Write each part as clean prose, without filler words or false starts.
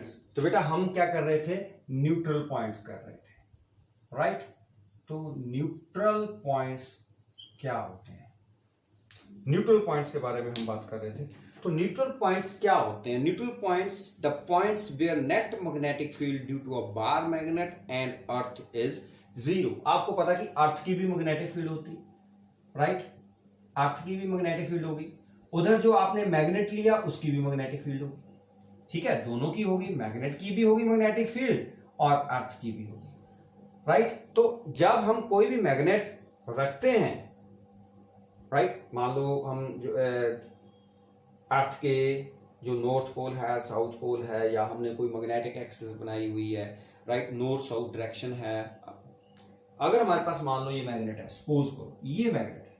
Students, तो बेटा हम क्या कर रहे थे, न्यूट्रल पॉइंट्स कर रहे थे, राइट। तो न्यूट्रल पॉइंट्स क्या होते हैं, न्यूट्रल पॉइंट्स के बारे में हम बात कर रहे थे। तो न्यूट्रल पॉइंट्स क्या होते हैं, neutral points the points where net magnetic field due to a bar magnet and earth is zero. आपको पता कि अर्थ की भी मैग्नेटिक फील्ड होती है, राइट, अर्थ की भी मैग्नेटिक फील्ड होगी, उधर जो आपने मैग्नेट लिया उसकी भी मैग्नेटिक फील्ड होगी, ठीक है, दोनों की होगी, मैग्नेट की भी होगी मैग्नेटिक फील्ड और अर्थ की भी होगी, राइट। तो जब हम कोई भी मैग्नेट रखते हैं, राइट, मान लो हम जो अर्थ के जो नॉर्थ पोल है, साउथ पोल है, या हमने कोई मैग्नेटिक एक्सिस बनाई हुई है, राइट, नॉर्थ साउथ डायरेक्शन है, अगर हमारे पास मान लो ये मैग्नेट है, सपोज करो ये मैग्नेट है,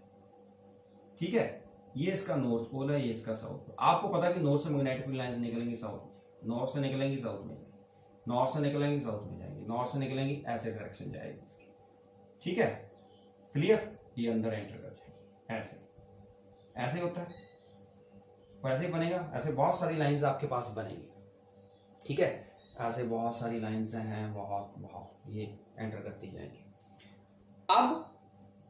ठीक है, ये इसका नॉर्थ पोल है, ये इसका साउथ पोल। आपको पता है कि नॉर्थ से मैग्नेटिक फील्ड लाइंस निकलेंगी साउथ में, नॉर्थ से निकलेंगी साउथ में, नॉर्थ से निकलेंगी साउथ में जाएंगी, नॉर्थ से निकलेंगी ऐसे डायरेक्शन जाएगी इसकी, ठीक है, क्लियर, ये अंदर एंटर कर जाएगी, ऐसे ऐसे होता है, वैसे ही बनेगा, ऐसे बहुत सारी लाइंस आपके पास बनेगी, ठीक है, ऐसे बहुत सारी लाइंस हैं, बहुत बहुत ये एंटर करती जाएंगी। अब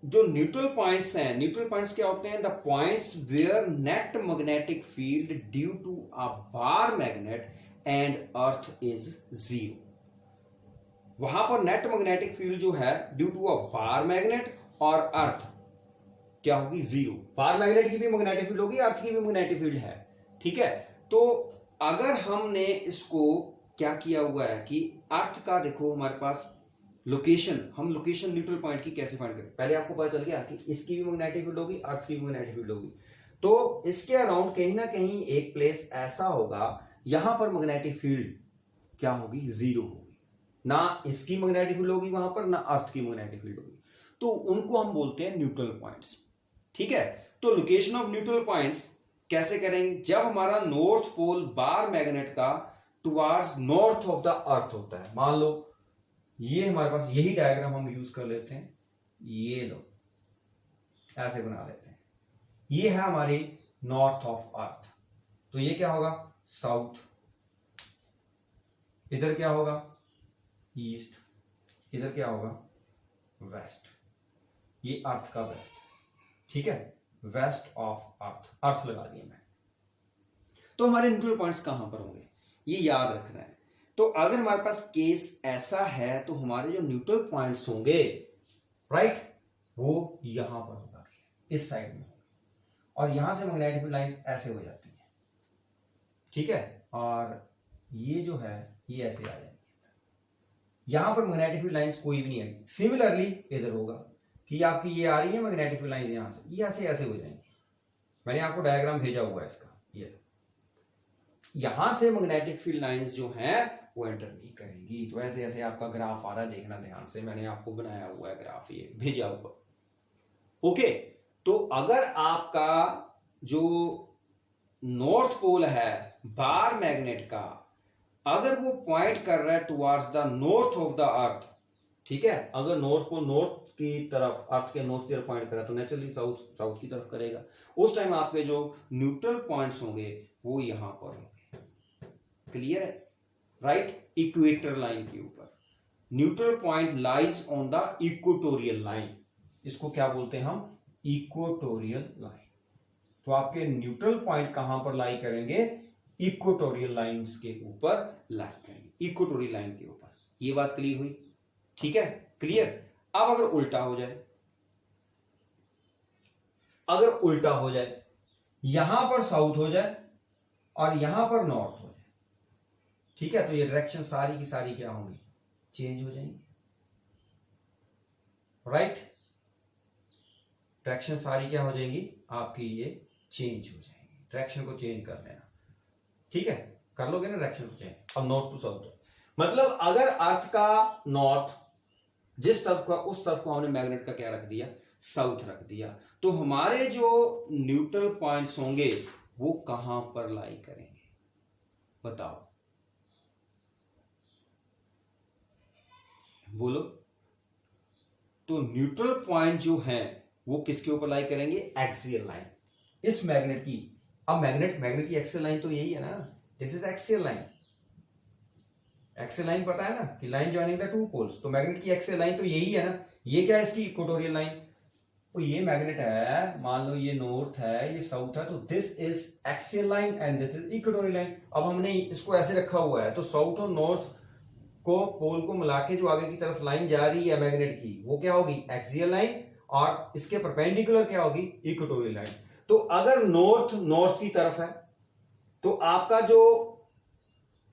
जो न्यूट्रल पॉइंट्स हैं, न्यूट्रल पॉइंट्स क्या होते हैं, the points where net magnetic field due to a bar magnet and earth is zero. वहां पर नेट मैग्नेटिक फील्ड जो है due to a bar magnet और अर्थ क्या होगी, जीरो। बार मैग्नेट की भी मैग्नेटिक फील्ड होगी, अर्थ की भी मैग्नेटिक फील्ड है, ठीक है। तो अगर हमने इसको क्या किया हुआ है कि अर्थ का देखो हमारे पास लोकेशन, हम लोकेशन न्यूट्रल पॉइंट की कैसे फाइंड करें, पहले आपको पता चल गया कि इसकी भी मैग्नेटिक फील्ड होगी, अर्थ की भी मैग्नेटिक फील्ड होगी, तो इसके अराउंड कहीं ना कहीं एक प्लेस ऐसा होगा, यहां पर मैग्नेटिक फील्ड क्या होगी, जीरो होगी, ना इसकी मैग्नेटिक फील्ड होगी वहां पर, ना अर्थ की मैग्नेटिक फील्ड होगी, तो उनको हम बोलते हैं न्यूट्रल पॉइंट्स, ठीक है। तो लोकेशन ऑफ न्यूट्रल पॉइंट्स कैसे करेंगे, जब हमारा नॉर्थ पोल बार मैग्नेट का towards north of the earth होता है, मान लो ये हमारे पास यही डायग्राम हम यूज कर लेते हैं, ये लो ऐसे बना लेते हैं, ये है हमारी नॉर्थ ऑफ अर्थ, तो ये क्या होगा, साउथ, इधर क्या होगा, ईस्ट, इधर क्या होगा, वेस्ट, ये अर्थ का वेस्ट, ठीक है, वेस्ट ऑफ अर्थ, अर्थ लगा दिया मैं। तो हमारे न्यूट्रल पॉइंट्स कहां पर होंगे, ये याद रखना है। तो अगर हमारे पास केस ऐसा है तो हमारे जो न्यूट्रल पॉइंट्स होंगे, राइट, वो यहां पर होगा, इस साइड में, और यहां से मैग्नेटिक लाइंस ऐसे हो जाती हैं, ठीक है, और ये जो है ये ऐसे आ जाएंगे, यहां पर मैग्नेटिक फील्ड लाइंस कोई भी नहीं आएगी। सिमिलरली इधर होगा कि आपकी ये आ रही है मैग्नेटिक फील्ड लाइंस, यहां से ये ऐसे हो जाएंगी, मैंने आपको डायग्राम भेजा हुआ है इसका, ये यहां से मैग्नेटिक फील्ड लाइंस जो हैं वो एंटर नहीं करेंगी। तो ऐसे ऐसे आपका ग्राफ आ रहा है, देखना ध्यान से, मैंने आपको बनाया हुआ है ग्राफ, ये भेजा हुआ, ओके। तो अगर आपका जो नॉर्थ पोल है बार मैग्नेट का, अगर वो पॉइंट कर रहा है towards the north of the earth, ठीक है, अगर नॉर्थ पोल नॉर्थ की तरफ, अर्थ के नॉर्थ की तरफ पॉइंट कर रहा है तो नेचुरली साउथ की तरफ करेगा, उस टाइम आपके जो न्यूट्रल पॉइंट्स होंगे वो यहां पर होंगे, क्लियर है, राइट, इक्वेटर लाइन के ऊपर। Neutral point lies on the equatorial line, इसको क्या बोलते हैं हम, इक्वेटोरियल लाइन। तो आपके न्यूट्रल पॉइंट कहां पर लाई करेंगे, इक्वेटोरियल लाइंस के ऊपर लाई करेंगे, इक्वेटोरियल लाइन के ऊपर। ये बात क्लियर हुई, ठीक है, क्लियर। अब अगर उल्टा हो जाए, अगर उल्टा हो जाए, यहां पर साउथ हो जाए और यहां पर नॉर्थ हो जाए, ठीक है, तो ये डायरेक्शन सारी की सारी क्या होंगी, चेंज हो जाएंगी, राइट, डायरेक्शन सारी क्या हो जाएंगी आपकी, ये चेंज हो जाएंगी, डायरेक्शन को चेंज कर लेना, ठीक है, कर लोगे ना डायरेक्शन को चेंज। अब नॉर्थ टू साउथ, मतलब अगर अर्थ का नॉर्थ जिस तरफ का, उस तरफ को हमने मैग्नेट का क्या रख दिया, साउथ रख दिया, तो हमारे जो न्यूट्रल पॉइंट्स होंगे वो कहां पर लाई करेंगे, बताओ, बोलो। तो न्यूट्रल पॉइंट जो है वो किसके ऊपर लाई करेंगे, एक्सियल लाइन, इस मैग्नेट की। अब मैग्नेट की एक्सियल लाइन तो यही है ना, this is axial line, axial line पता है ना कि line joining the two poles, तो मैग्नेट की एक्सियल लाइन तो यही है ना। ये क्या है इसकी इक्वेटोरियल लाइन, तो ये मैग्नेट है, मान लो ये नॉर्थ है ये साउथ है, तो this is axial line and this is equatorial line. अब हमने इसको ऐसे रखा हुआ है, तो साउथ और नॉर्थ को पोल को मिला के जो आगे की तरफ लाइन जा रही है मैग्नेट की, वो क्या होगी एक्सियल लाइन, और इसके परपेंडिकुलर क्या होगी इक्वेटोरियल लाइन। तो अगर नॉर्थ नॉर्थ की तरफ है तो आपका जो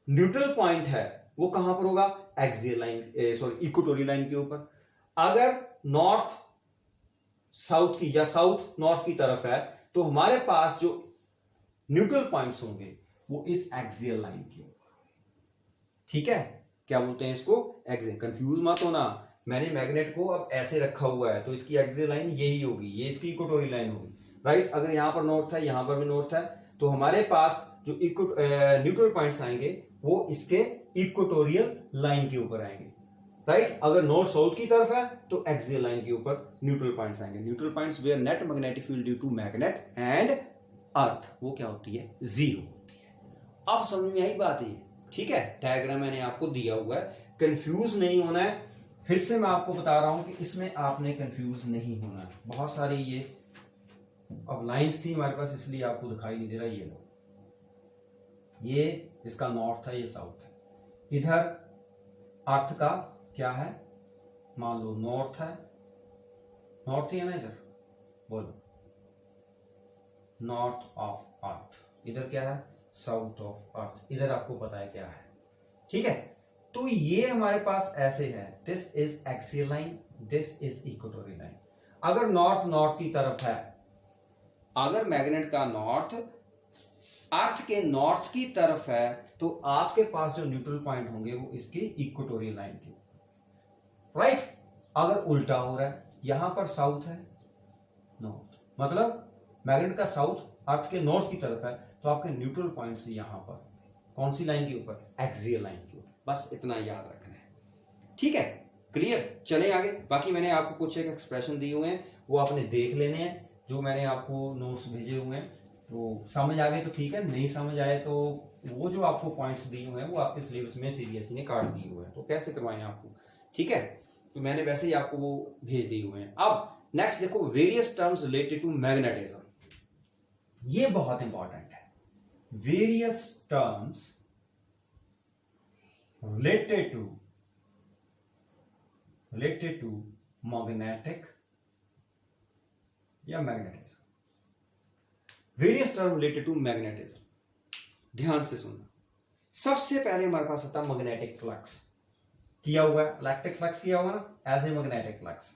न्यूट्रल पॉइंट है वो कहां पर होगा, axial line sorry equatorial line के ऊपर। अगर नॉर्थ साउथ की या साउथ नॉर्थ की तरफ है तो हमारे पास जो न्यूट्रल पॉइंट्स होंगे वो इस एक्सियल लाइन के ऊपर। ठीक है, क्या बोलते हैं इसको एक्सियल। कंफ्यूज मत होना, मैंने मैग्नेट को अब ऐसे रखा हुआ है तो इसकी एक्सियल लाइन यही होगी, ये इसकी इक्वेटोरियल लाइन होगी, राइट। अगर यहां पर नॉर्थ है यहां पर भी नॉर्थ है तो हमारे पास जो न्यूट्रल पॉइंट्स आएंगे वो इसके इक्वेटोरियल लाइन के ऊपर आएंगे, राइट। अगर नॉर्थ साउथ की तरफ है तो एक्सियल लाइन के ऊपर न्यूट्रल पॉइंट्स आएंगे। Neutral points where net magnetic field due to magnet and earth, वो क्या होती है, जीरो होती है। अब समझ में आई बात है, ठीक है। डायग्राम मैंने आपको दिया हुआ है, कंफ्यूज नहीं होना है। फिर से मैं आपको बता रहा हूं कि इसमें आपने कंफ्यूज नहीं होना है। बहुत सारी ये अब लाइंस थी हमारे पास इसलिए आपको दिखाई नहीं दे रहा। ये लो, ये इसका नॉर्थ है ये साउथ है। इधर अर्थ का क्या है, मान लो नॉर्थ है, नॉर्थ ही है ना इधर, बोलो नॉर्थ ऑफ अर्थ। इधर क्या है, साउथ ऑफ अर्थ। इधर आपको पता है क्या है, ठीक है। तो ये हमारे पास ऐसे है, this is axial line, this is equatorial line. अगर नॉर्थ नॉर्थ की तरफ है, अगर मैग्नेट का नॉर्थ अर्थ के नॉर्थ की तरफ है तो आपके पास जो न्यूट्रल पॉइंट होंगे वो इसकी इक्वेटोरियल लाइन के, राइट। अगर उल्टा हो रहा है, यहां पर साउथ है नॉर्थ, मतलब मैग्नेट का साउथ अर्थ के नॉर्थ की तरफ है तो आपके न्यूट्रल पॉइंट से यहां पर कौन सी लाइन के ऊपर, एक्सियल लाइन के ऊपर। बस इतना याद रखना है, ठीक है, क्लियर। चले आगे। बाकी मैंने आपको कुछ एक एक्सप्रेशन दिए हुए हैं वो आपने देख लेने हैं, जो मैंने आपको नोट्स भेजे हुए हैं। तो समझ आ गए तो ठीक है, नहीं समझ आए तो वो जो आपको पॉइंट्स दिए हुए हैं वो आपके सिलेबस में सीबीएसई ने काट दिए हुए हैं, तो कैसे करवाएं आपको, ठीक है। तो मैंने वैसे ही आपको वो भेज दिए हुए हैं। अब नेक्स्ट देखो, various terms related to magnetism. ये बहुत इंपॉर्टेंट है, various terms related to magnetic या magnetism. Various term related to magnetism, ध्यान से सुनना। सबसे पहले हमारे पास आता है मैग्नेटिक फ्लक्स, किया हुआ है इलेक्ट्रिक फ्लक्स किया हुआ ना, as a magnetic flux.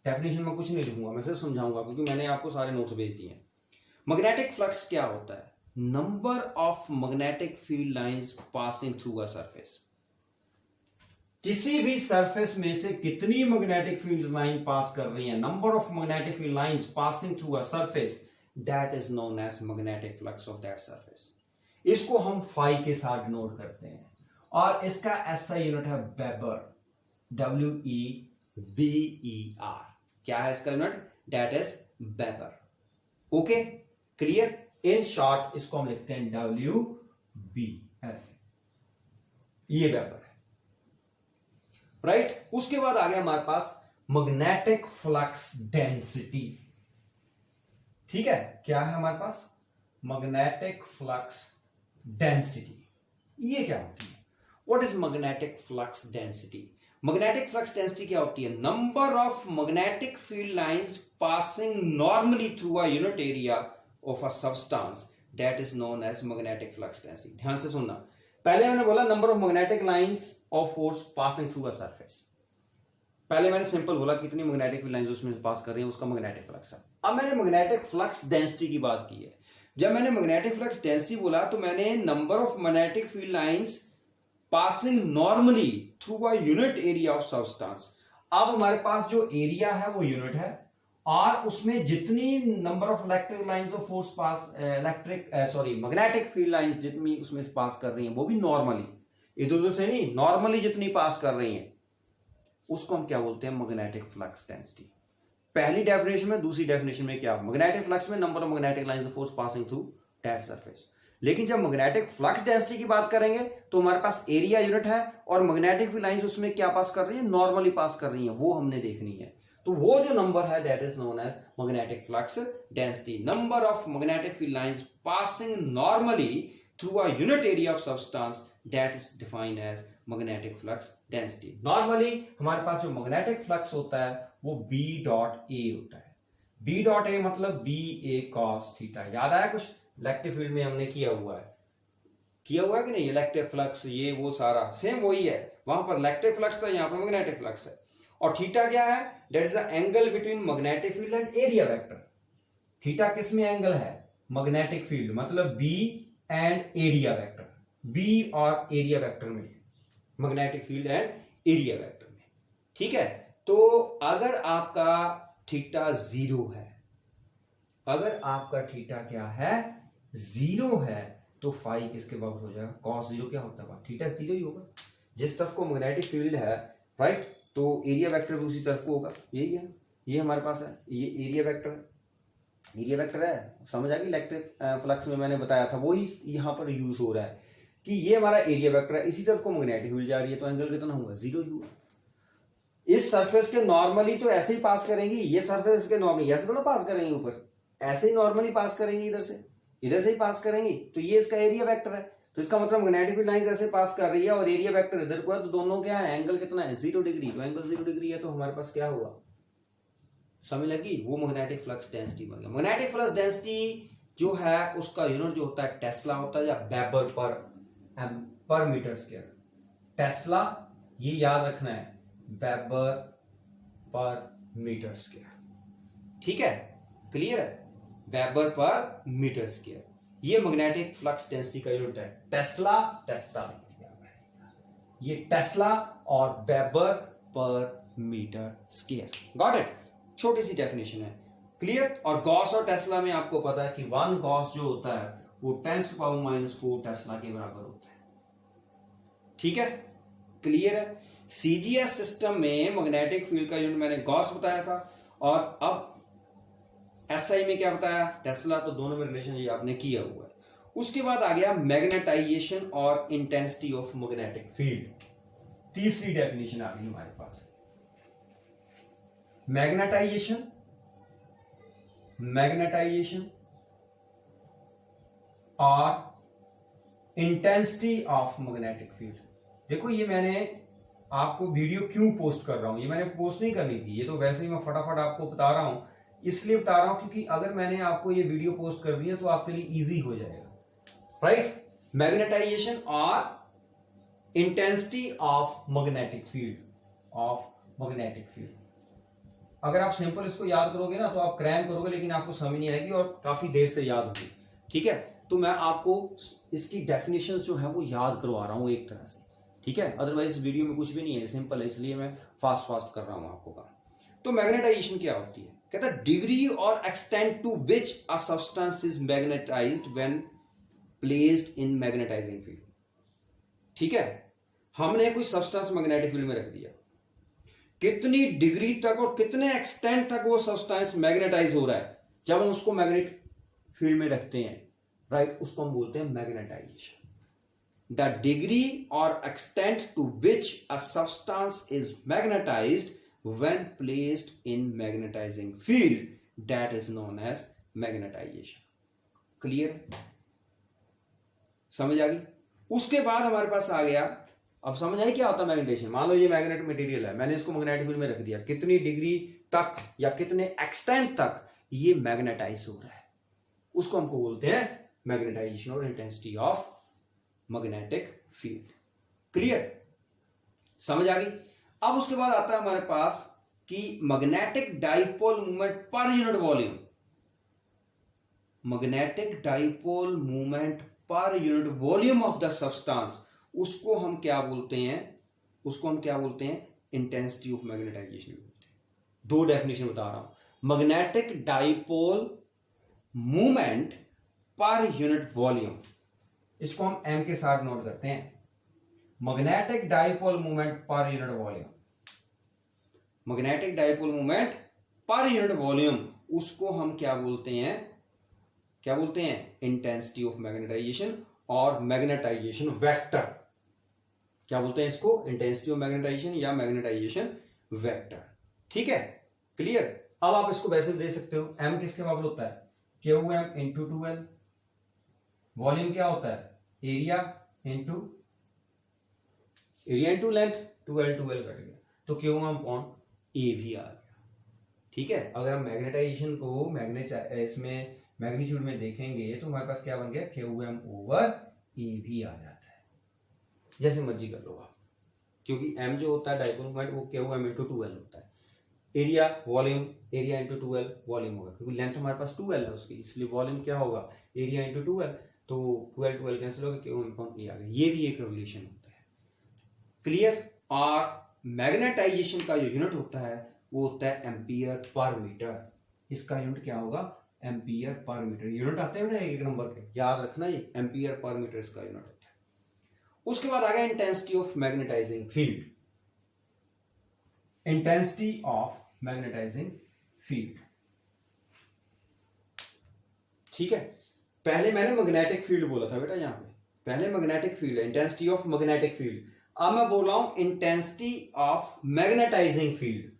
Definition में कुछ नहीं लिखूंगा, मैं सिर्फ समझाऊंगा क्योंकि मैंने आपको सारे नोट्स भेज दिए हैं। मैग्नेटिक फ्लक्स क्या होता है, number of magnetic field lines passing through a surface. किसी भी सरफेस में से कितनी मैग्नेटिक फील्ड लाइन पास कर रही है, number of magnetic field lines passing through a surface, that is known as magnetic flux of that surface. इसको हम फाई के साथ डिनोट करते हैं और इसका एसआई यूनिट है वेबर, WEBER। क्या है इसका unit, that is weber. Okay, clear. In short इसको हम लिखते हैं WB, ऐसे, ये वेबर है, राइट। उसके बाद आ गया हमारे पास मैग्नेटिक फ्लक्स डेंसिटी, ठीक है। क्या है हमारे पास, मैग्नेटिक फ्लक्स डेंसिटी। ये क्या होती है, what is magnetic flux density. Magnetic flux density क्या होती है, number of magnetic field lines passing normally through a unit area of a substance, that is known as magnetic flux density. ध्यान से सुनना, पहले मैंने बोला number of magnetic lines of force passing through a surface. पहले मैंने simple बोला कितनी मैग्नेटिक फील्ड लाइंस उसमें पास कर रही हैं, उसका मैग्नेटिक फ्लक्स है। अब मैंने मैग्नेटिक फ्लक्स डेंसिटी की बात की है। जब मैंने मैग्नेटिक फ्लक्स डेंसिटी बोला तो मैंने number of magnetic field lines passing normally through a unit area of substance. अब हमारे पास जो एरिया है वो यूनिट है और उसमें जितनी number of electric lines of force pass magnetic field lines जितनी उसमें पास कर रही हैं वो भी नॉर्मली, इधर उधर से नहीं, नॉर्मली जितनी पास कर रही हैं उसको हम क्या बोलते हैं, मैग्नेटिक फ्लक्स डेंसिटी। पहली डेफिनेशन में, दूसरी डेफिनेशन में क्या, मैग्नेटिक फ्लक्स में number of magnetic lines of force passing through that surface. लेकिन जब मैग्नेटिक फ्लक्स डेंसिटी की बात करेंगे तो हमारे पास एरिया यूनिट है और मैग्नेटिक फील्ड लाइंस उसमें क्या पास कर रही है, नॉर्मली पास कर रही है, वो हमने देखनी है। तो वो जो नंबर है that is known as magnetic flux density, number of magnetic field lines passing normally through a unit area of substance that is defined as magnetic flux density. Normally हमारे पास जो मैग्नेटिक फ्लक्स होता है वो B dot A होता है। B dot A मतलब B ए cos theta. याद आया कुछ? इलेक्ट्रिक फील्ड में हमने किया हुआ है कि नहीं? इलेक्ट्रिक फ्लक्स ये वो सारा सेम वही है, वहां पर इलेक्ट्रिक फ्लक्स था, यहाँ पर मैग्नेटिक फ्लक्स है। और थीटा क्या है? That is the angle between magnetic field and area vector. Theta किस में एंगल है? मैग्नेटिक फील्ड मतलब B and area vector, B और एरिया वेक्टर में, magnetic field and area vector में। ठीक है, तो अगर आपका थीटा 0 है, अगर आपका थीटा क्या है? 0 है, तो फाई किसके बराबर हो जाएगा? cos 0 क्या होता है? थीटा 0 ही होगा। जिस तरफ को मैग्नेटिक फील्ड है, राइट, तो एरिया वेक्टर भी उसी तरफ को होगा। यही है, ये हमारे पास है, ये एरिया वेक्टर है, एरिया वेक्टर है। समझ आ गई? इलेक्ट्रिक फ्लक्स में मैंने बताया था, वही यहाँ पर यूज हो रहा है कि ये हमारा एरिया वेक्टर है, इसी तरफ को मैग्नेटिक फील्ड जा रही है, तो एंगल कितना हुआ? 0 ही हुआ। इस सरफेस के नॉर्मली तो ऐसे ही पास करेंगी, ये सरफेस के नॉर्मली ऐसे तो ना पास करेंगे, ऊपर ऐसे ही नॉर्मली पास करेंगे, इधर से ही पास करेंगी, तो ये इसका एरिया वेक्टर है। तो इसका मतलब मैग्नेटिक फील्ड लाइंस ऐसे पास कर रही है और एरिया वेक्टर इधर को है, तो दोनों क्या है? एंगल कितना है? 0 डिग्री। तो एंगल 0 डिग्री है, तो हमारे पास क्या हुआ? समझ लगी? वो मैग्नेटिक फ्लक्स डेंसिटी बन गया। मैग्नेटिक फ्लक्स डेंसिटी जो है उसका यूनिट जो होता है टेस्ला होता है, या weber per metre square. Tesla ये याद रखना है, वेबर पर मीटर स्क्वायर। ठीक है, क्लियर है? वेबर पर मीटर स्क्वायर, ये मैग्नेटिक फ्लक्स डेंसिटी का यूनिट है। टेस्ला, ये टेस्ला और weber per metre square. Got it? छोटी सी डेफिनेशन है, क्लियर? और गॉस और टेस्ला में आपको पता है कि 1 गॉस जो होता है वो 10⁻⁻⁴ टेस्ला के बराबर होता है। ठीक है, क्लियर है? सीजीएस सिस्टम में मैग्नेटिक फील्ड का यूनिट मैंने गॉस बताया था, और अब एसआई में क्या बताया? टेस्ला। तो दोनों में रिलेशन ये आपने किया हुआ है। उसके बाद आ गया मैग्नेटाइजेशन और इंटेंसिटी ऑफ मैग्नेटिक फील्ड। तीसरी डेफिनेशन आ गई हमारे पास, मैग्नेटाइजेशन और इंटेंसिटी ऑफ मैग्नेटिक फील्ड। देखो, ये मैंने आपको वीडियो क्यों पोस्ट कर रहा हूं, ये मैंने पोस्ट नहीं करनी थी, ये तो वैसे ही मैं फटाफट आपको बता रहा हूं। इसलिए बता रहा हूं क्योंकि अगर मैंने आपको ये वीडियो पोस्ट कर दिया तो आपके लिए इजी हो जाएगा, राइट? मैग्नेटाइजेशन और इंटेंसिटी ऑफ मैग्नेटिक फील्ड, अगर आप सिंपल इसको याद करोगे ना तो आप क्रैम करोगे, लेकिन आपको समझ नहीं आएगी और काफी देर से याद होगी। ठीक है, तो मैं आपको इसकी डेफिनेशन जो है वो याद करवा रहा हूं एक तरह से। ठीक है, अदरवाइज वीडियो में कुछ भी नहीं है, सिंपल है, इसलिए मैं फास्ट कर रहा हूं आपको काम। तो मैग्नेटाइजेशन क्या होती है? कहता है डिग्री और extent to which a substance is magnetized when placed in magnetizing field. ठीक है, हमने कोई सब्सटेंस मैग्नेटिक फील्ड में रख दिया, कितनी डिग्री तक और कितने एक्सटेंट तक वो सब्सटेंस मैग्नेटाइज हो रहा है जब हम उसको मैग्नेटिक फील्ड में रखते हैं, राइट, उसको हम बोलते हैं मैग्नेटाइजेशन। द डिग्री और extent to which a substance is magnetized when placed in magnetizing field that is known as magnetization. Clear? समझ आ गई? उसके बाद हमारे पास आ गया, अब समझ आई क्या होता है मैग्नेटाइजेशन। मान लो ये मैग्नेटिक मटेरियल है, मैंने इसको मैग्नेटिक फील्ड में रख दिया, कितनी डिग्री तक या कितने एक्सटेंट तक ये मैग्नेटाइज हो रहा है, उसको हमको बोलते हैं मैग्नेटाइजेशन और intensity of magnetic field. Clear? समझ आ गई? अब उसके बाद आता है हमारे पास कि magnetic dipole movement per unit volume, magnetic dipole movement per unit volume of the substance, उसको हम क्या बोलते हैं? इंटेंसिटी ऑफ मैग्नेटाइजेशन बोलते हैं। दो डेफिनेशन बता रहा हूं, magnetic dipole movement per unit volume, इसको हम एम के साथ नोट करते हैं। Magnetic dipole movement per unit volume, magnetic dipole movement per unit volume, उसको हम क्या बोलते हैं? क्या बोलते हैं, इंटेंसिटी ऑफ मैग्नेटाइजेशन और मैग्नेटाइजेशन वेक्टर। क्या बोलते हैं इसको, इंटेंसिटी ऑफ मैग्नेटाइजेशन या मैग्नेटाइजेशन वेक्टर। ठीक है, क्लियर। अब आप इसको वैसे दे सकते हो, एम किसके बराबर होता है, Q M into 2L। Volume क्या होता है, area into length, 2L cut गया तो क्यू एम अपॉन ए भी आ गया। ठीक है, अगर हम मैग्नेटाइजेशन को इसमें मैग्नीट्यूड में देखेंगे तो हमारे पास क्या बन गया, क्यू एम ओवर ए भी आ जाता है। जैसे मर्जी कर लो आप, क्योंकि m जो होता है डाइपोल मोमेंट वो क्यू एम इंटू 2L होता है। Area volume, area into 2L volume होगा, क्योंकि लेंथ हमारे पास 2L है उसकी, इसलिए वॉल्यूम क्या होगा, एरिया इंटू 2L। तो 2L कैंसिल होगा, क्यू एम अपॉन ए आ गया। ये भी एक रिलेशन होता है। क्लियर। और मैग्नेटाइजेशन का जो यूनिट होता है वो होता है एम्पियर पर मीटर। इसका यूनिट क्या होगा, एम्पियर पर मीटर। यूनिट आते हैं ना एक नंबर के, याद रखना, ये एम्पियर पर मीटर इसका यूनिट होता है। उसके बाद आ गया intensity of magnetizing field. Intensity of magnetizing field, ठीक है। पहले मैंने मैग्नेटिक फील्ड बोला था बेटा, यहां पे पहले मैग्नेटिक फील्ड है, इंटेंसिटी ऑफ मैग्नेटिक फील्ड। अब मैं बोल रहा हूं इंटेंसिटी ऑफ मैग्नेटाइजिंग फील्ड।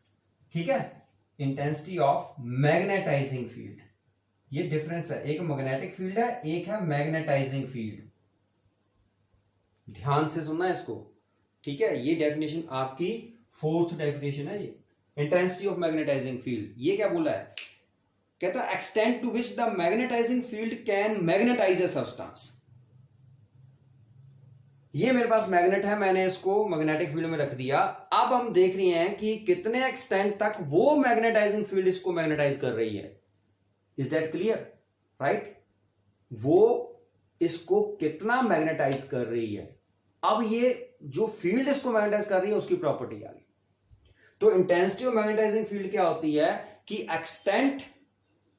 ठीक है, इंटेंसिटी ऑफ मैग्नेटाइजिंग फील्ड, ये डिफरेंस है। एक मैग्नेटिक फील्ड है, एक है मैग्नेटाइजिंग फील्ड। ध्यान से सुनना है इसको, ठीक है। ये डेफिनेशन आपकी 4th डेफिनेशन है। ये इंटेंसिटी ऑफ मैग्नेटाइजिंग फील्ड, ये क्या बोला है, कहता है extent to which the magnetizing field can magnetize a substance. ये मेरे पास मैग्नेट है, मैंने इसको मैग्नेटिक फील्ड में रख दिया। अब हम देख रहे हैं कि कितने एक्सटेंट तक वो मैग्नेटाइजिंग फील्ड इसको मैग्नेटाइज कर रही है। Is that clear, right. वो इसको कितना मैग्नेटाइज कर रही है। अब ये जो फील्ड इसको मैग्नेटाइज कर रही है उसकी प्रॉपर्टी आ गई। तो इंटेंसिटी ऑफ मैग्नेटाइजिंग फील्ड क्या होती है कि extent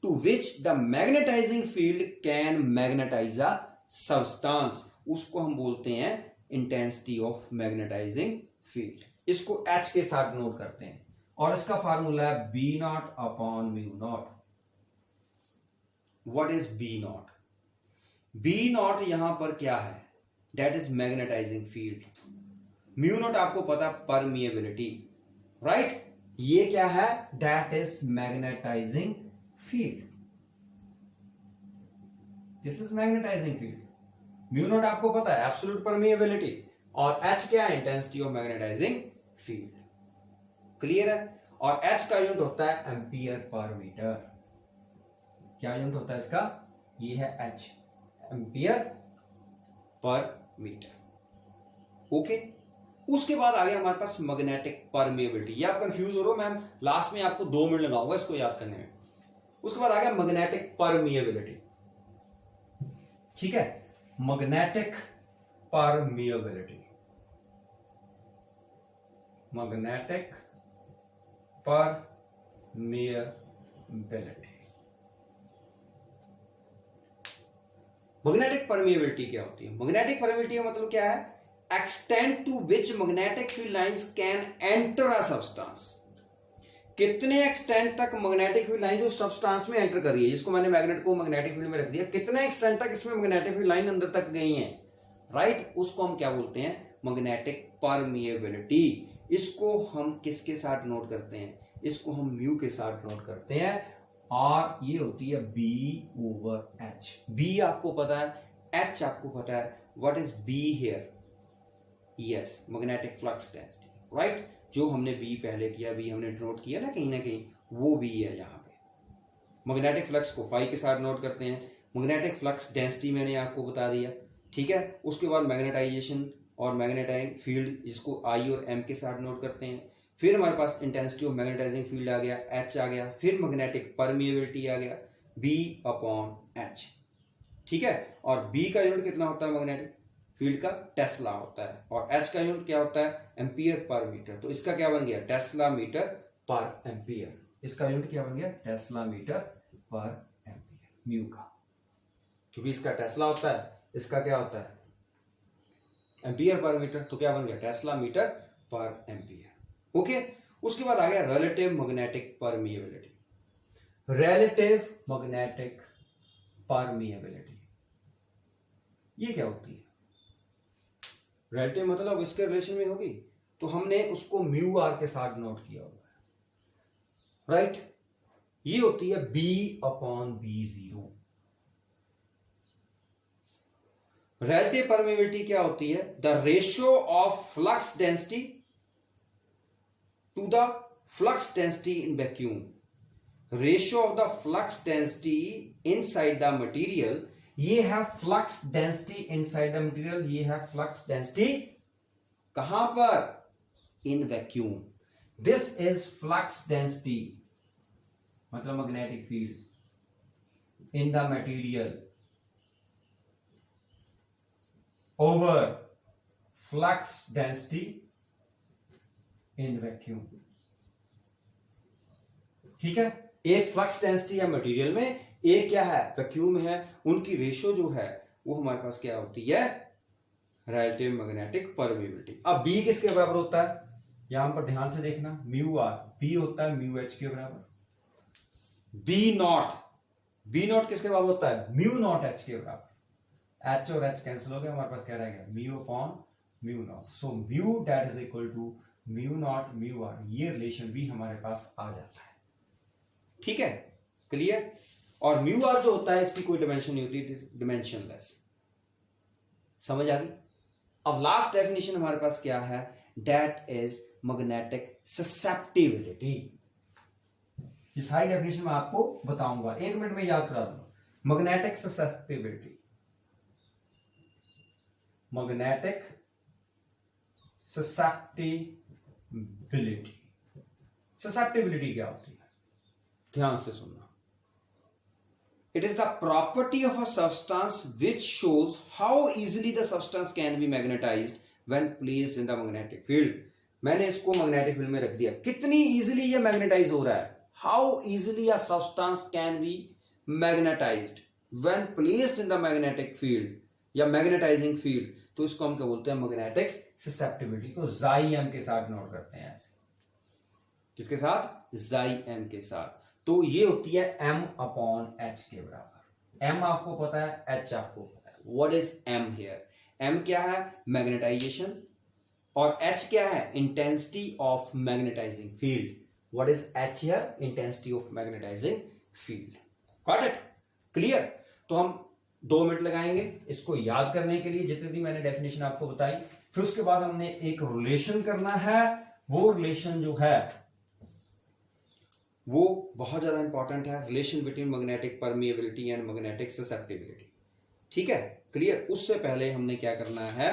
to which the magnetizing field can magnetize a substance, उसको हम बोलते हैं इंटेंसिटी ऑफ मैग्नेटाइजिंग फील्ड। इसको H के साथ नोट करते हैं और इसका फार्मूला है B naught upon mu naught. What is B naught? B naught यहां पर क्या है, that is magnetizing field. Mu naught आपको पता परमिएबिलिटी, राइट। ये क्या है, that is magnetizing field. This is magnetizing field. Mu naught आपको पता है एब्सोल्यूट परमिएबिलिटी, और H क्या है, intensity of magnetizing field. Clear है। और H का यूनिट होता है एम्पियर पर मीटर। क्या यूनिट होता है इसका, ये है H, ampere per metre. Okay. उसके बाद आ गया हमारे पास मैग्नेटिक परमिएबिलिटी। ये आप कंफ्यूज हो रहे हो, मैम लास्ट में आपको 2 मिनट लगाऊंगा इसको याद करने में। उसके बाद आ गया मैग्नेटिक परमिएबिलिटी, ठीक है। Magnetic permeability, magnetic permeability. Magnetic permeability क्या होती है? मैग्नेटिक परमिएबिलिटी का मतलब क्या है, extent to which magnetic field lines can enter a substance. कितने एक्सटेंट तक मैग्नेटिक फील्ड लाइन जो सब्सटेंस में एंटर कर रही है, जिसको मैंने मैग्नेट को मैग्नेटिक फील्ड में रख दिया, कितने एक्सटेंट तक इसमें मैग्नेटिक फील्ड लाइन अंदर तक गई है, राइट। उसको हम क्या बोलते हैं, मैग्नेटिक परमिएबिलिटी। इसको हम किसके साथ नोट करते हैं, इसको हम म्यू के साथ नोट करते हैं, और ये होती है B ओवर H। B आपको पता है, H आपको पता है। What is B here, yes, magnetic flux density, right. जो हमने B पहले किया, B हमने नोट किया ना कहीं, वो B है यहाँ पे। मैग्नेटिक फ्लक्स को फाई के साथ नोट करते हैं। मैग्नेटिक फ्लक्स डेंसिटी मैंने आपको बता दिया, ठीक है। उसके बाद मैग्नेटाइजेशन और मैग्नेटाइजिंग फील्ड, जिसको I और M के साथ नोट करते हैं। फिर हमारे पास इंटेंसिटी ऑफ मैग्नेटाइजिंग फील्ड आ गया, H आ गया। फिर मैग्नेटिक परमिएबिलिटी आ गया, B अपॉन H, ठीक है। और B का यूनिट कितना होता है मैग्नेटिक फील्ड का, टेस्ला होता है। और H का यूनिट क्या होता है, एम्पियर पर मीटर। तो इसका क्या बन गया, टेस्ला मीटर पर एम्पियर। इसका यूनिट क्या बन गया, टेस्ला मीटर पर एम्पियर, म्यू का। क्योंकि इसका टेस्ला होता है, इसका क्या होता है, एम्पियर पर मीटर। तो क्या बन गया, टेस्ला मीटर पर एम्पियर। ओके। उसके बाद आ गया relative magnetic permeability. Relative magnetic permeability. ये क्या होती है? रिलेटिव मतलब इसके रिलेशन में होगी, तो हमने उसको म्यू आर के साथ नोट किया हुआ है, राइट। ये होती है B/B0। रिलेटिव परमिएबिलिटी क्या होती है? The ratio of flux density to the flux density in vacuum. Ratio of the flux density inside the material. ये है flux density inside the material, ये है flux density कहां पर? In vacuum. This is flux density मतलब magnetic field in the material over flux density in vacuum। ठीक है, एक फ्लक्स डेंसिटी है मटेरियल में, एक क्या है? वैक्यूम में है। उनकी रेशियो जो है वो हमारे पास क्या होती है? Relative magnetic permeability. अब बी किसके बराबर होता है? यहां पर ध्यान से देखना, म्यू आर, बी होता है म्यू एच के बराबर। बी नॉट किसके बराबर होता है? म्यू नॉट एच के बराबर। एच और एच कैंसिल हो गया, हमारे पास क्या रहेगा? Mu upon mu naught. So mu that is equal to mu naught mu r. ये रिलेशन भी हमारे पास आ जाता है। ठीक है, क्लियर। और म्यू आर जो होता है इसकी कोई डिमेंशन नहीं होती, इट इज डिमेंशनलेस। समझ आ गई? अब लास्ट डेफिनेशन हमारे पास क्या है? That is magnetic susceptibility. ये सारी डेफिनेशन मैं आपको बताऊंगा, 1 मिनट में याद करा दूंगा। Magnetic susceptibility, magnetic susceptibility. Susceptibility क्या होती है? ध्यान से सुनना। It is the property of a substance which shows how easily the substance can be magnetised when placed in the magnetic field. मैंने इसको मैग्नेटिक फील्ड में रख दिया, कितनी इजिली ये मैग्नेटाइज हो रहा है। How easily a substance can be magnetised when placed in the magnetic field या मैग्नेटाइजिंग फील्ड, तो इसको हम क्या बोलते हैं? मैग्नेटिक ससेप्टिबिलिटी को जाई एम के साथ नोट करते हैं ऐसे। किसके साथ? जाई एम के साथ। तो ये होती है m अपॉन एच के बराबर। m आपको पता है, h आपको पता है। What is m here? m क्या है? मैग्नेटाइजेशन। और h क्या है? Intensity of magnetizing field. What is h here? Intensity of magnetizing field. Got it? Clear? तो हम 2 मिनट लगाएंगे इसको याद करने के लिए, जितनी भी मैंने डेफिनेशन आपको बताई। फिर उसके बाद हमने एक रिलेशन करना है। वो रिलेशन जो है वो बहुत ज्यादा इंपॉर्टेंट है, relation between magnetic permeability and magnetic susceptibility. ठीक है, क्लियर? उससे पहले हमने क्या करना है?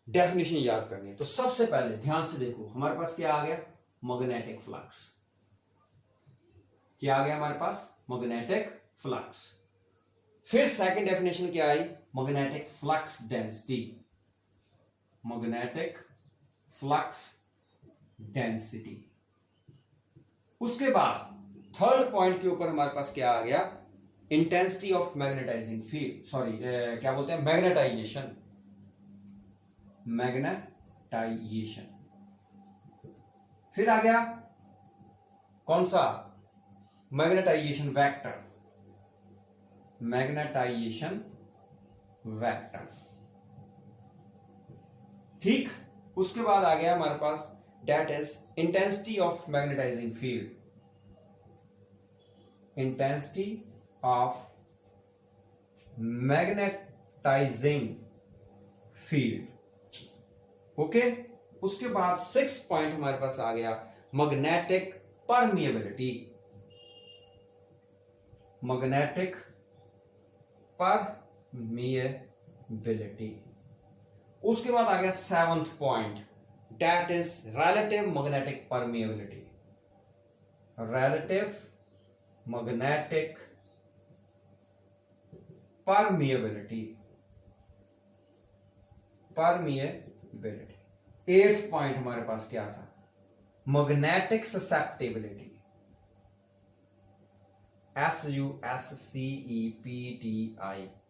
डेफिनेशन याद करनी है। तो सबसे पहले ध्यान से देखो, हमारे पास क्या आ गया? Magnetic flux. क्या आ गया हमारे पास? Magnetic flux. फिर सेकंड डेफिनेशन क्या आई? Magnetic flux density. Magnetic flux density. उसके बाद थर्ड पॉइंट के ऊपर हमारे पास क्या आ गया? Intensity of magnetizing field, sorry क्या बोलते हैं? मैग्नेटाइजेशन। मैग्नेटाइजेशन। फिर आ गया कौन सा? Magnetization vector. Magnetization vector. ठीक, उसके बाद आ गया हमारे पास that is intensity of magnetizing field। intensity of magnetizing field। Okay, उसके बाद 6th पॉइंट हमारे पास आ गया मैग्नेटिक परमिएबिलिटी। Magnetic permeability. उसके बाद आ गया 7th point, that is relative magnetic permeability। relative magnetic permeability। 8th point हमारे पास क्या था? magnetic susceptibility। SUSCEPTI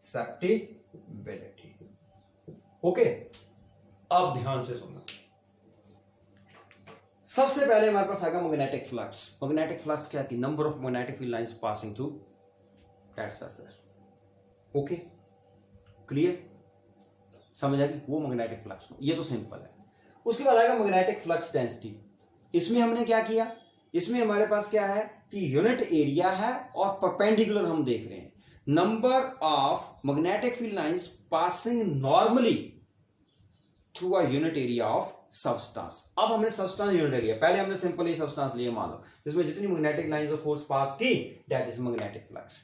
susceptibility। Okay, अब ध्यान से सुनना। सबसे पहले हमारे पास आएगा मैग्नेटिक फ्लक्स। मैग्नेटिक फ्लक्स क्या? कि number of magnetic field lines passing through that surface. Okay, clear, समझ आ गई? वो मैग्नेटिक फ्लक्स, ये तो सिंपल है। उसके बाद आएगा मैग्नेटिक फ्लक्स डेंसिटी। इसमें हमने क्या किया, इसमें हमारे पास क्या है कि यूनिट एरिया है और परपेंडिकुलर हम देख रहे हैं, number of magnetic field lines passing normally through a unit area of substance. अब हमने सबस्टेंस यूनिट एरिया, पहले हमने सिंपल ही सबस्टेंस लिया मान लो, जिसमें जितनी magnetic lines of force pass की, दैट इज मैग्नेटिक फ्लक्स।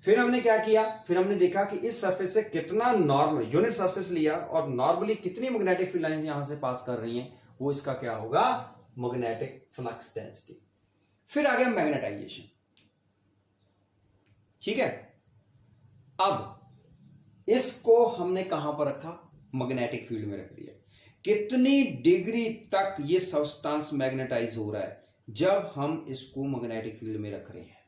फिर हमने क्या किया, फिर हमने देखा कि इस सरफेस से कितना नॉर्मल यूनिट सरफेस लिया और नॉर्मली कितनी मैग्नेटिक फील्ड लाइंस यहां से पास कर रही हैं, वो इसका क्या होगा, मैग्नेटिक फ्लक्स डेंसिटी। फिर आ गया मैग्नेटाइजेशन। ठीक है, अब इसको हमने कहां पर रखा, मैग्नेटिक फील्ड में रख दिया। कितनी डिग्री तक ये सब्सटेंस मैग्नेटाइज हो रहा है जब हम इसको मैग्नेटिक फील्ड में रख रहे हैं,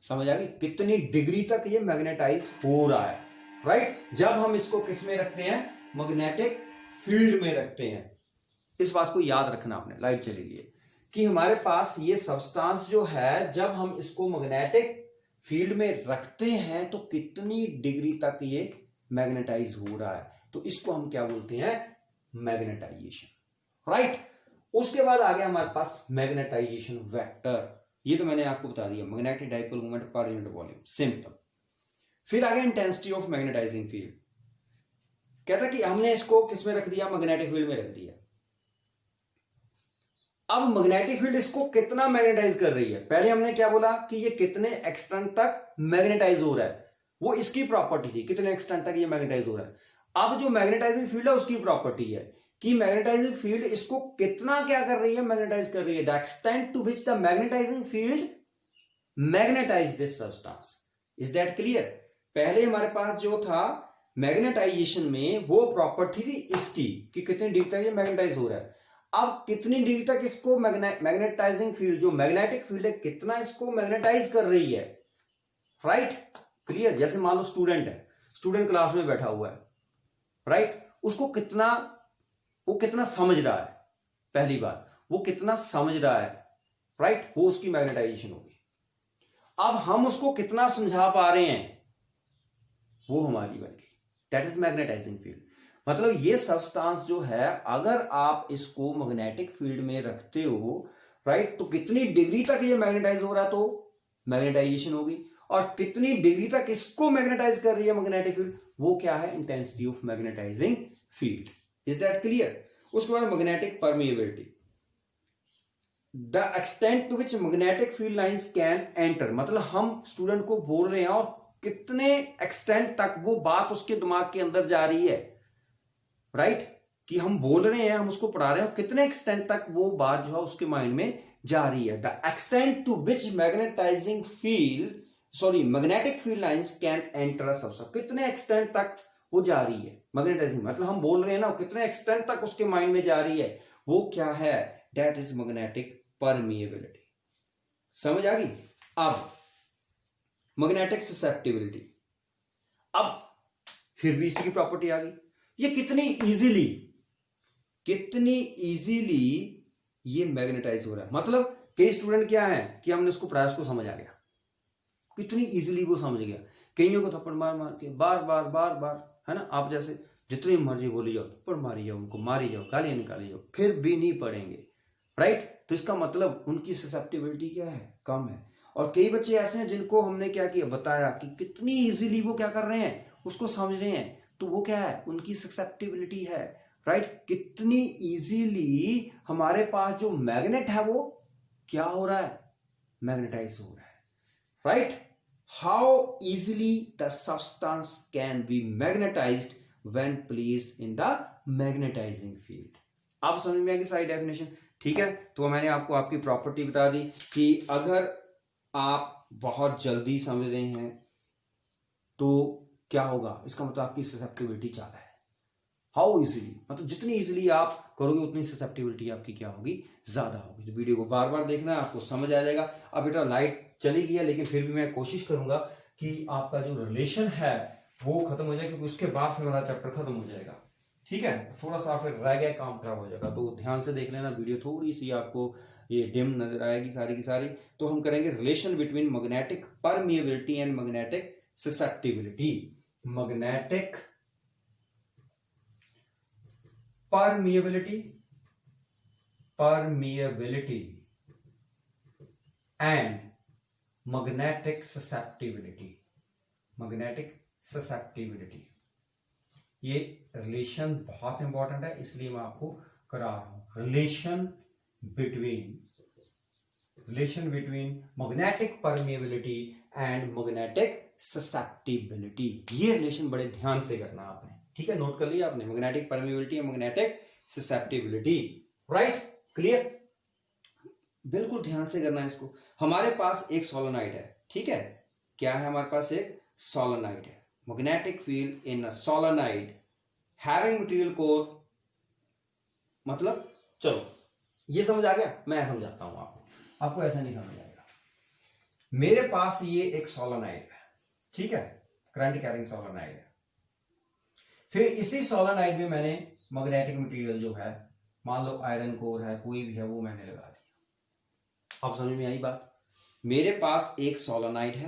समझ आ गई? कितनी डिग्री तक ये मैग्नेटाइज हो रहा है, राइट? जब हम इसको किस में रखते हैं, मैग्नेटिक फील्ड में रखते हैं। इस बात को याद रखना आपने, लाइट चली गई है, कि हमारे पास ये सब्सटेंस जो है, जब हम इसको मैग्नेटिक फील्ड में रखते हैं तो कितनी डिग्री तक ये मैग्नेटाइज हो रहा है, तो इसको हम क्या बोलते हैं, मैग्नेटाइजेशन, राइट? उसके बाद आ गया हमारे पास मैग्नेटाइजेशन वेक्टर। ये तो मैंने आपको बता दिया, magnetic dipole moment per unit volume, simple. फिर आ गया इंटेंसिटी ऑफ मैग्नेटाइजिंग फील्ड। कहता कि हमने इसको किस में रख दिया, मैग्नेटिक फील्ड में रख दिया। अब मैग्नेटिक फील्ड इसको कितना मैग्नेटाइज कर रही है, पहले हमने क्या बोला कि ये कितने एक्सटेंट तक मैग्नेटाइज हो रहा है, वो इसकी प्रॉपर्टी थी, कितने एक्सटेंट तक ये मैग्नेटाइज हो रहा है। अब जो मैग्नेटाइजिंग फील्ड है उसकी प्रॉपर्टी है कि मैग्नेटाइजिंग फील्ड इसको कितना क्या कर रही है, मैग्नेटाइज कर रही है, the extent to which the magnetizing field magnetize this substance. Is that clear? पहले हमारे पास जो था मैग्नेटाइजेशन में, वो प्रॉपर्टी थी इसकी कि कितनी डिग्री तक ये मैग्नेटाइज हो रहा है। अब कितनी डिग्री तक इसको मैग्नेटाइजिंग फील्ड, जो मैग्नेटिक फील्ड है, कितना इसको मैग्नेटाइज कर रही है, राइट? क्लियर? जैसे मान लो स्टूडेंट है, स्टूडेंट क्लास में बैठा हुआ है, राइट? उसको कितना, वो कितना समझ रहा है, पहली बार वो कितना समझ रहा है, राइट? वो उसकी मैग्नेटाइजेशन होगी। अब हम उसको कितना समझा पा रहे हैं, वो हमारी बन गई, दैट इज मैग्नेटाइजिंग फील्ड। मतलब ये सब्सटेंस जो है, अगर आप इसको मैग्नेटिक फील्ड में रखते हो, राइट, तो कितनी डिग्री तक ये मैग्नेटाइज हो रहा है, तो मैग्नेटाइजेशन होगी। और कितनी डिग्री तक इसको मैग्नेटाइज कर रही है मैग्नेटिक फील्ड, वो क्या है, intensity of magnetizing field. Is that clear? उसके बाद magnetic permeability, the extent to which magnetic field lines can enter. मतलब हम स्टूडेंट को बोल रहे हैं और कितने एक्सटेंट तक वो बात उसके दिमाग के अंदर जा रही है, राइट? कि हम बोल रहे हैं, हम उसको पढ़ा रहे हैं, कितने एक्सटेंट तक वो बात जो है उसके माइंड में जा रही है। The extent to which magnetizing field, sorry, magnetic field lines can enter a substance, कितने एक्सटेंट तक वो जा रही है मैग्नेटाइजिंग, मतलब हम बोल रहे हैं ना, कितने एक्सटेंट तक उसके माइंड में जा रही है, वो क्या है, दैट इज मैग्नेटिक परमिएबिलिटी। समझ आ गई? अब मैग्नेटिक ससेप्टिबिलिटी, अब फिर भी इसकी प्रॉपर्टी आ गई, ये कितनी इजीली ये मैग्नेटाइज हो रहा है। मतलब कई स्टूडेंट क्या है कि हमने उसको पढ़ाया, उसको समझ आ गया, कितनी इजीली वो समझ गया। कईयों को थप्पड़ मार मार के बार बार, है ना, आप जैसे जितनी मर्जी बोली जाओ, थप्पड़ मारी जाओ, उनको मारी जाओ, गालियां निकाली जाओ, फिर भी नहीं पढ़ेंगे, राइट? तो इसका मतलब उनकी ससेप्टिबिलिटी क्या है, कम है। और कई बच्चे ऐसे हैं जिनको हमने क्या किया, बताया कि कितनी इजीली वो क्या कर रहे हैं, उसको समझ रहे हैं, तो वो क्या है, उनकी ससेप्टिबिलिटी है, राइट? कितनी इजीली हमारे पास जो मैग्नेट है वो क्या हो रहा है, मैग्नेटाइज हो रहा है, right? How easily the substance can be magnetized when placed in the magnetizing field. आप समझ में आएगी सारी डेफिनेशन, ठीक है? तो मैंने आपको आपकी प्रॉपर्टी बता दी कि अगर आप बहुत जल्दी समझ रहे हैं तो क्या होगा, इसका मतलब आपकी ससेप्टिबिलिटी ज्यादा है। हाउ इजीली, मतलब जितनी इजीली आप करोगे उतनी ससेप्टिबिलिटी आपकी क्या होगी, ज्यादा होगी। तो वीडियो को बार बार देखना, आपको समझ आ जाएगा। अब बेटा लाइट चली गई है, लेकिन फिर भी मैं कोशिश करूंगा कि आपका जो रिलेशन है वो खत्म हो जाए, क्योंकि उसके बाद फिर मेरा चैप्टर खत्म हो जाएगा, ठीक है? थोड़ा सा फिर रह गया काम खराब हो जाएगा, तो ध्यान से देख लेना वीडियो, थोड़ी सी आपको ये डिम नजर आएगी सारी की सारी। तो हम करेंगे relation between magnetic permeability and magnetic susceptibility. Magnetic permeability and magnetic susceptibility. ये रिलेशन बहुत इंपॉर्टेंट है, इसलिए मैं आपको करा रहा हूं। Relation between magnetic permeability and magnetic susceptibility. ये रिलेशन बड़े ध्यान से करना आपने, ठीक है, नोट कर लिया आपने, magnetic permeability and magnetic susceptibility, right, clear, बिल्कुल ध्यान से करना है इसको। हमारे पास एक सोलेनॉइड है, ठीक है, क्या है हमारे पास, एक सोलेनॉइड है। Magnetic field in a solenoid having material core, मतलब चलो ये समझ आ गया, मैं समझाता हूं आपको ऐसा नहीं समझ आएगा। मेरे पास ये एक सोलेनॉइड है, ठीक है, करंट कैरिंग सोलेनॉइड है। फिर इसी सोलेनॉइड में मैंने मैग्नेटिक मटेरियल जो है, मान लो आयरन कोर है, कोई भी है, वो मैंने लगा दिया। अब समझ में आई बात। मेरे पास एक सोलेनॉइड है,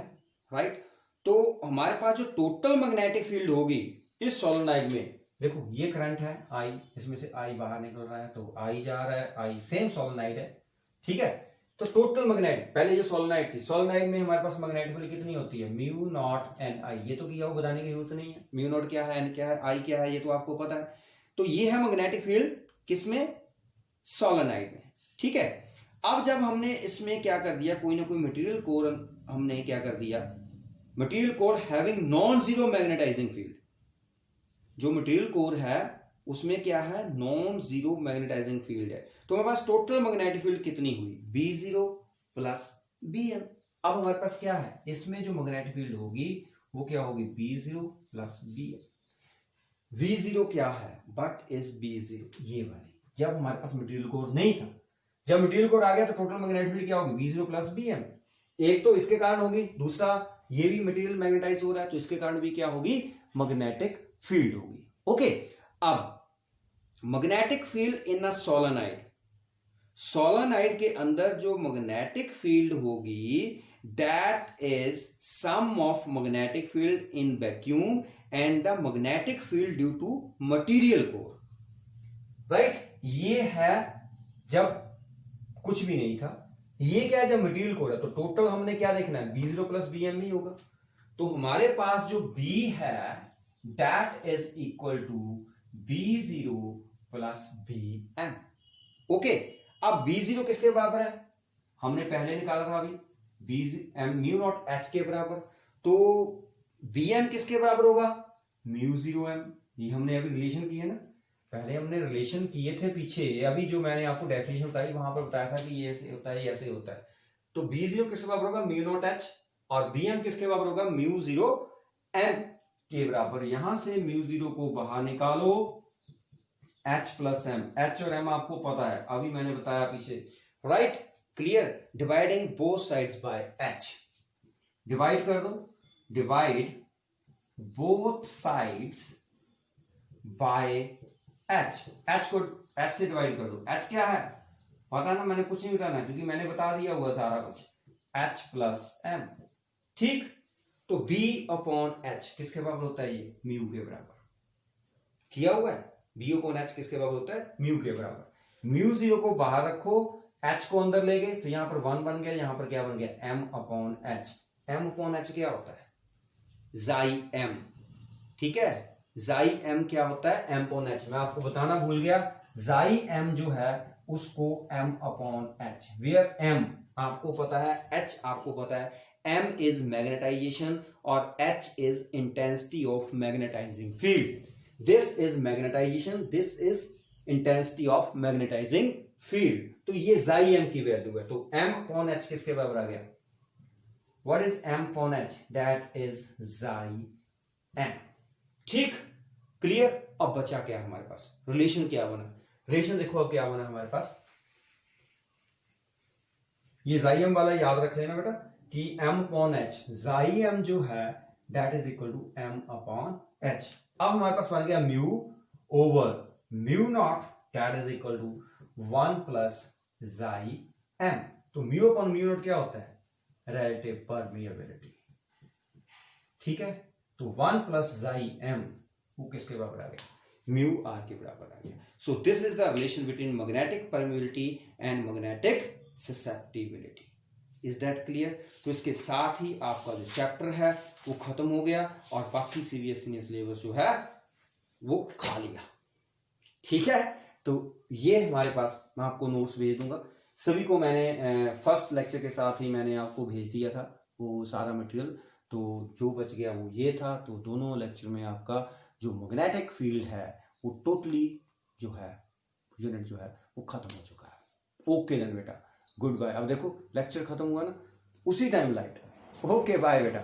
राइट, तो हमारे पास जो टोटल मैग्नेटिक फील्ड होगी इस सोलेनॉइड में, देखो ये करंट है आई, इसमें से आई बाहर निकल रहा है, तो आई जा रहा है, आई सेम सोलेनॉइड है, ठीक है। तो टोटल मैग्नेट, पहले जो सोलेनॉइड थी, सोलेनॉइड में हमारे पास मैग्नेटिक फील्ड कितनी होती है, म्यू नॉट एन आई। ये तो किया हो, बताने की जरूरत नहीं है, म्यू नॉट क्या है, एन क्या है, आई क्या है, ये तो आपको पता है। तो ये है मैग्नेटिक फील्ड किसमें, सोलेनॉइड में, ठीक है। अब जब हमने इसमें क्या कर दिया, कोई ना कोई मटेरियल कोर हमने क्या कर दिया, material core having non zero magnetizing field. जो मटेरियल कोर है उसमें क्या है, नॉन जीरो मैग्नेटाइजिंग फील्ड है। तो हमारे पास टोटल मैग्नेटिक फील्ड कितनी हुई, B0 प्लस BM। अब हमारे पास क्या है, इसमें जो मैग्नेटिक फील्ड होगी वो क्या होगी, B0 प्लस BM। V0 क्या है, बट इज B0, ये वाली। जब हमारे पास मटेरियल कोर नहीं था, जब मटेरियल कोर आ गया तो टोटल मैग्नेटिक फील्ड क्या होगी, B0 प्लस BM। एक तो इसके कारण होगी, दूसरा ये भी मटेरियल मैग्नेटाइज हो रहा है तो इसके कारण भी क्या होगी, मैग्नेटिक फील्ड होगी। ओके, अब magnetic field in a solenoid, solenoid के अंदर जो मैग्नेटिक फील्ड होगी that is sum of magnetic field in vacuum and the magnetic field due to material core, right. ये है जब कुछ भी नहीं था, ये क्या है जब मटेरियल कोर है। तो टोटल हमने क्या देखना है, B0 प्लस BM ही होगा। तो हमारे पास जो B है that is equal to B0 plus BM। Okay, अब B0 किसके बराबर है, हमने पहले निकाला था अभी, BM म्यू नॉट H के बराबर। तो BM किसके बराबर होगा, म्यू 0M। ये हमने अभी रिलेशन की है ना, पहले हमने रिलेशन किए थे पीछे, अभी जो मैंने आपको डेफिनेशन बताई वहां पर बताया था कि ये ऐसे होता है, ये ऐसे होता है। तो B0 किसके बराबर होगा, म्यू नॉट H, और BM किसके बराबर होगा, म्यू 0M के बराबर। यहां से म्यू 0 को बाहर निकालो, H प्लस M, H और M आपको पता है, अभी मैंने बताया पीछे, right, clear. Dividing both sides by H, divide कर दो, divide both sides by H, H को H से डिवाइड कर दो। H क्या है पता ना, मैंने कुछ नहीं बताना क्योंकि मैंने बता दिया हुआ सारा कुछ, H प्लस M, ठीक। तो B अपॉन H किसके बराबर होता है, ये म्यू के बराबर किया हुआ है। B अपॉन H किसके बराबर होता है, म्यू के बराबर। म्यू 0 को बाहर रखो, H को अंदर ले गए, तो यहां पर 1 बन गया, यहां पर क्या बन गया, M upon H। M upon H क्या होता है, जाई M, ठीक है। जाई M क्या होता है, M अपॉन H। मैं आपको बताना भूल गया, जाई M जो है उसको M upon H, where M आपको पता है, H आपको पता है। M इज मैग्नेटाइजेशन और H is intensity of magnetizing field. This is magnetization, this is intensity of magnetizing field. तो ये जाई M की वैल्यू है। तो M अपॉन H किसके बराबर आ गया, what is M upon H, that is जाई M, ठीक, क्लियर। अब बचा क्या हमारे पास, रिलेशन क्या बना, रिलेशन देखो अब क्या बना हमारे पास, ये जाई एम वाला याद रख लेना बेटा कि M upon H, chi M जो है that is equal to M upon H। अब हमारे पास बन गया mu over mu naught that is equal to 1 plus chi m, तो म्यू अपॉन म्यू नॉट क्या होता है, रिलेटिव परमिएबिलिटी, ठीक है। तो 1 प्लस जाई एम वो किसके बराबर आ गया, म्यू आर के बराबर आ गया। So this is the relation between magnetic permeability and magnetic susceptibility. Is that clear? तो इसके साथ ही आपका जो चैप्टर है वो खत्म हो गया और बाकी सीबीएसई ने सिलेबस जो है वो खा लिया, ठीक है। तो ये हमारे पास, मैं आपको नोट्स भेज दूंगा सभी को, मैंने फर्स्ट लेक्चर के साथ ही मैंने आपको भेज दिया था वो सारा मटेरियल, तो जो बच गया वो ये था। तो दोनों लेक्चर में आपका जो मैग्नेटिक फील्ड है वो टोटली जो है यूनिट जो है वो खत्म हो चुका है। ओके देन बेटा, गुड बाय। अब देखो लेक्चर खत्म हुआ ना, उसी टाइम लाइट। ओके बाय बेटा।